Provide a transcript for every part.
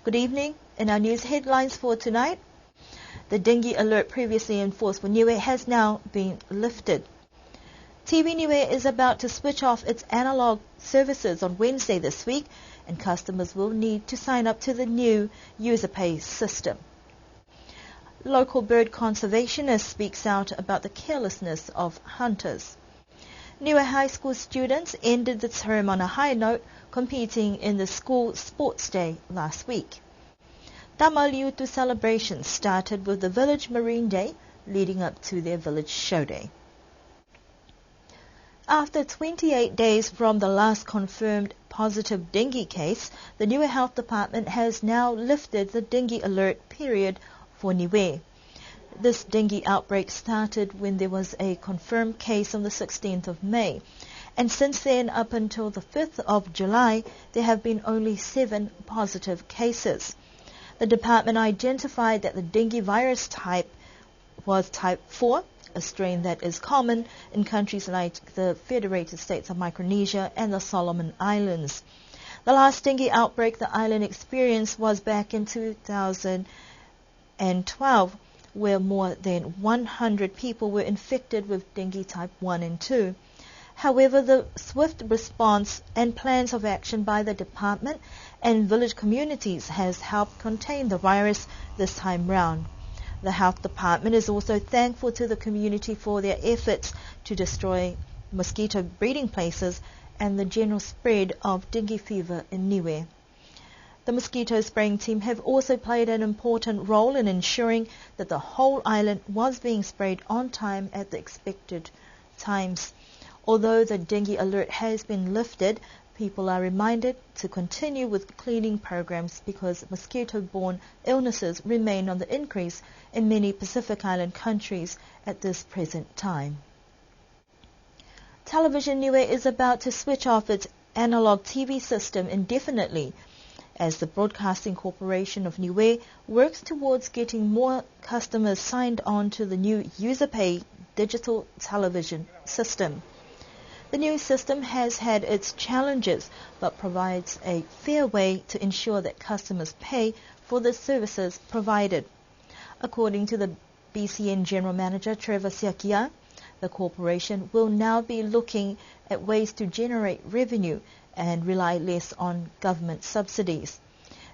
Good evening. In our news headlines for tonight, the dengue alert previously enforced for Niue has now been lifted. TV Niue is about to switch off its analog services on Wednesday this week, and customers will need to sign up to the new user pay system. Local bird conservationist speaks out about the carelessness of hunters. Niue High School students ended the term on a high note, competing in the school sports day last week. Tamaliutu celebrations started with the village Marine Day, leading up to their village show day. After 28 days from the last confirmed positive dengue case, the Niue Health Department has now lifted the dengue alert period for Niue. This dengue outbreak started when there was a confirmed case on the 16th of May. And since then, up until the 5th of July, there have been only 7 positive cases. The department identified that the dengue virus type was type 4, a strain that is common in countries like the Federated States of Micronesia and the Solomon Islands. The last dengue outbreak the island experienced was back in 2012, where more than 100 people were infected with dengue type 1 and 2. However, the swift response and plans of action by the department and village communities has helped contain the virus this time round. The health department is also thankful to the community for their efforts to destroy mosquito breeding places and the general spread of dengue fever in Niue. The mosquito spraying team have also played an important role in ensuring that the whole island was being sprayed on time at the expected times. Although the dengue alert has been lifted, people are reminded to continue with cleaning programs because mosquito-borne illnesses remain on the increase in many Pacific Island countries at this present time. Television Niue is about to switch off its analog TV system indefinitely as the Broadcasting Corporation of Niue works towards getting more customers signed on to the new user-pay digital television system. The new system has had its challenges but provides a fair way to ensure that customers pay for the services provided. According to the BCN General Manager Trevor Siakia, the corporation will now be looking at ways to generate revenue and rely less on government subsidies.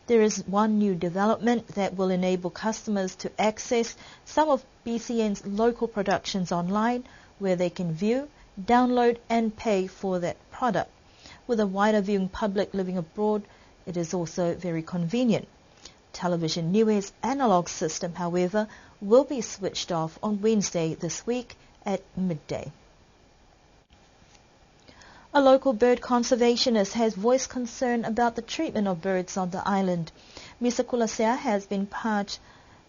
There is one new development that will enable customers to access some of BCN's local productions online, where they can view, download and pay for that product. With a wider viewing public living abroad, it is also very convenient. Television Niue's analog system, however, will be switched off on Wednesday this week at midday. A local bird conservationist has voiced concern about the treatment of birds on the island. Mr. Kulasea has been part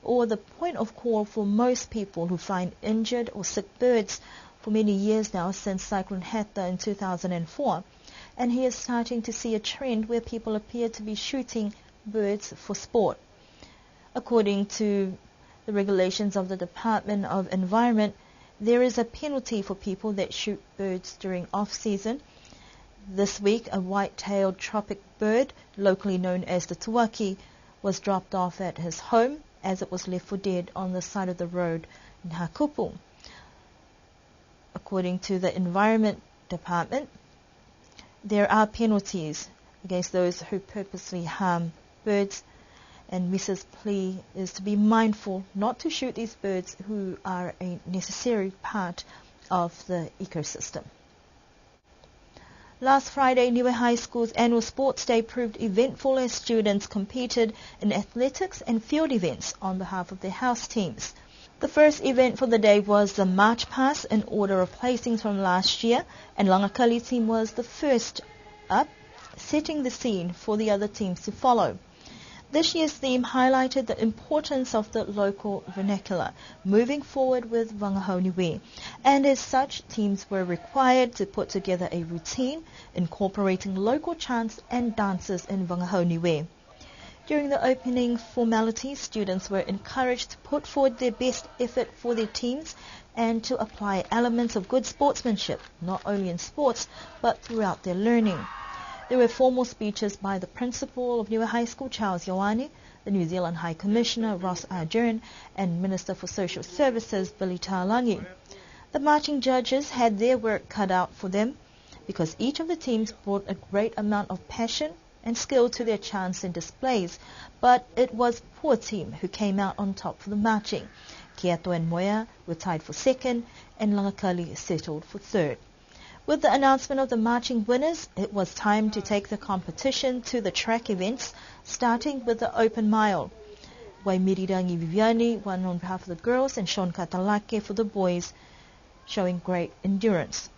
or the point of call for most people who find injured or sick birds for many years now since Cyclone Heta in 2004. And he is starting to see a trend where people appear to be shooting birds for sport. According to the regulations of the Department of Environment, there is a penalty for people that shoot birds during off-season. This week, a white-tailed tropic bird, locally known as the tuaki, was dropped off at his home as it was left for dead on the side of the road in Hakupu. According to the Environment Department, there are penalties against those who purposely harm birds, and Mrs. plea is to be mindful not to shoot these birds who are a necessary part of the ecosystem. Last Friday, Niue High School's annual sports day proved eventful as students competed in athletics and field events on behalf of their house teams. The first event for the day was the March Pass in order of placings from last year, and Langakali team was the first up, setting the scene for the other teams to follow. This year's theme highlighted the importance of the local vernacular, moving forward with Wangahau Niue, and as such, teams were required to put together a routine incorporating local chants and dances in Wangahau Niue. During the opening formalities, students were encouraged to put forward their best effort for their teams and to apply elements of good sportsmanship, not only in sports, but throughout their learning. There were formal speeches by the principal of Niue High School, Charles Ioane, the New Zealand High Commissioner, Ross Ardern, and Minister for Social Services, Billy Talangi. The marching judges had their work cut out for them because each of the teams brought a great amount of passion and skill to their chants and displays, but it was Poor Team who came out on top for the marching. Kiato and Moya were tied for second, and Langakali settled for third. With the announcement of the marching winners, it was time to take the competition to the track events, starting with the open mile. Waimirirangi Viviani won on behalf of the girls and Sean Katalake for the boys, showing great endurance.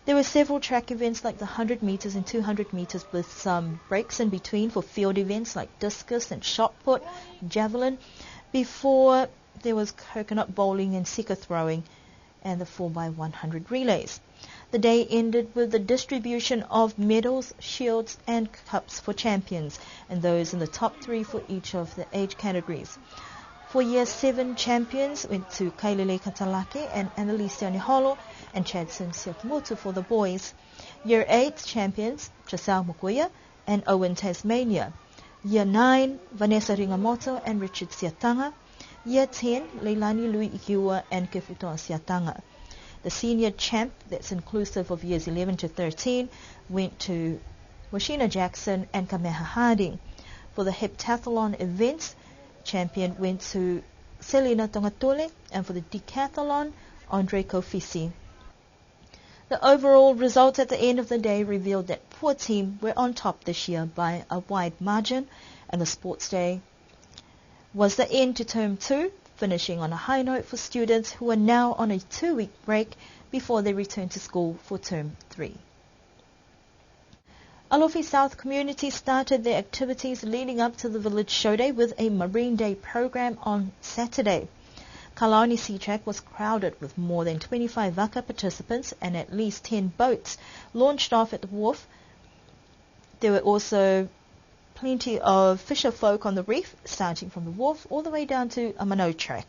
There were several track events like the 100 meters and 200 meters with some breaks in between for field events like discus and shot put, javelin, before there was coconut bowling and sika throwing and the 4x100 relays. The day ended with the distribution of medals, shields and cups for champions and those in the top 3 for each of the age categories. For Year 7 champions went to Kailele Katalake and Annalisa Niholo and Chadson Siakmutu for the boys. Year 8 champions, Chasal Mukuya and Owen Tasmania. Year 9, Vanessa Ringamoto and Richard Siatanga. Year 10, Leilani Lui Ikiua and Kefutoa Siatanga. The senior champ, that's inclusive of years 11 to 13, went to Washina Jackson and Kameha Harding. For the heptathlon events, champion went to Selina Tongatole, and for the decathlon, Andre Kofisi. The overall result at the end of the day revealed that Poor Team were on top this year by a wide margin, and the sports day was the end to Term 2, finishing on a high note for students who are now on a 2-week break before they return to school for Term 3. Alofi South community started their activities leading up to the Village Show Day with a Marine Day program on Saturday. Kalauni Sea Track was crowded with more than 25 Vaka participants and at least 10 boats launched off at the wharf. There were also plenty of fisher folk on the reef, starting from the wharf all the way down to a Mano track.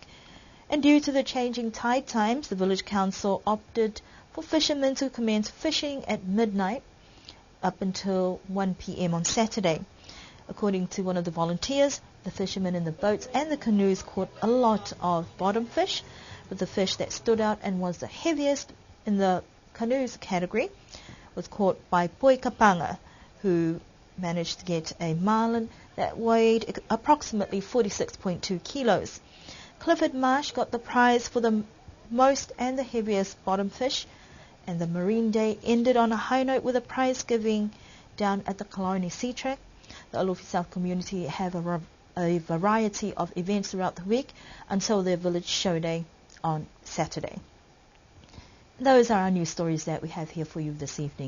And due to the changing tide times, the Village Council opted for fishermen to commence fishing at midnight up until 1 p.m. on Saturday. According to one of the volunteers, the fishermen in the boats and the canoes caught a lot of bottom fish, but the fish that stood out and was the heaviest in the canoes category was caught by Poi Kapanga, who managed to get a marlin that weighed approximately 46.2 kilos. Clifford Marsh got the prize for the most and the heaviest bottom fish, and the Marine Day ended on a high note with a prize giving down at the Kalauni Sea Track. The Alofi South community have a variety of events throughout the week until their Village Show Day on Saturday. Those are our news stories that we have here for you this evening.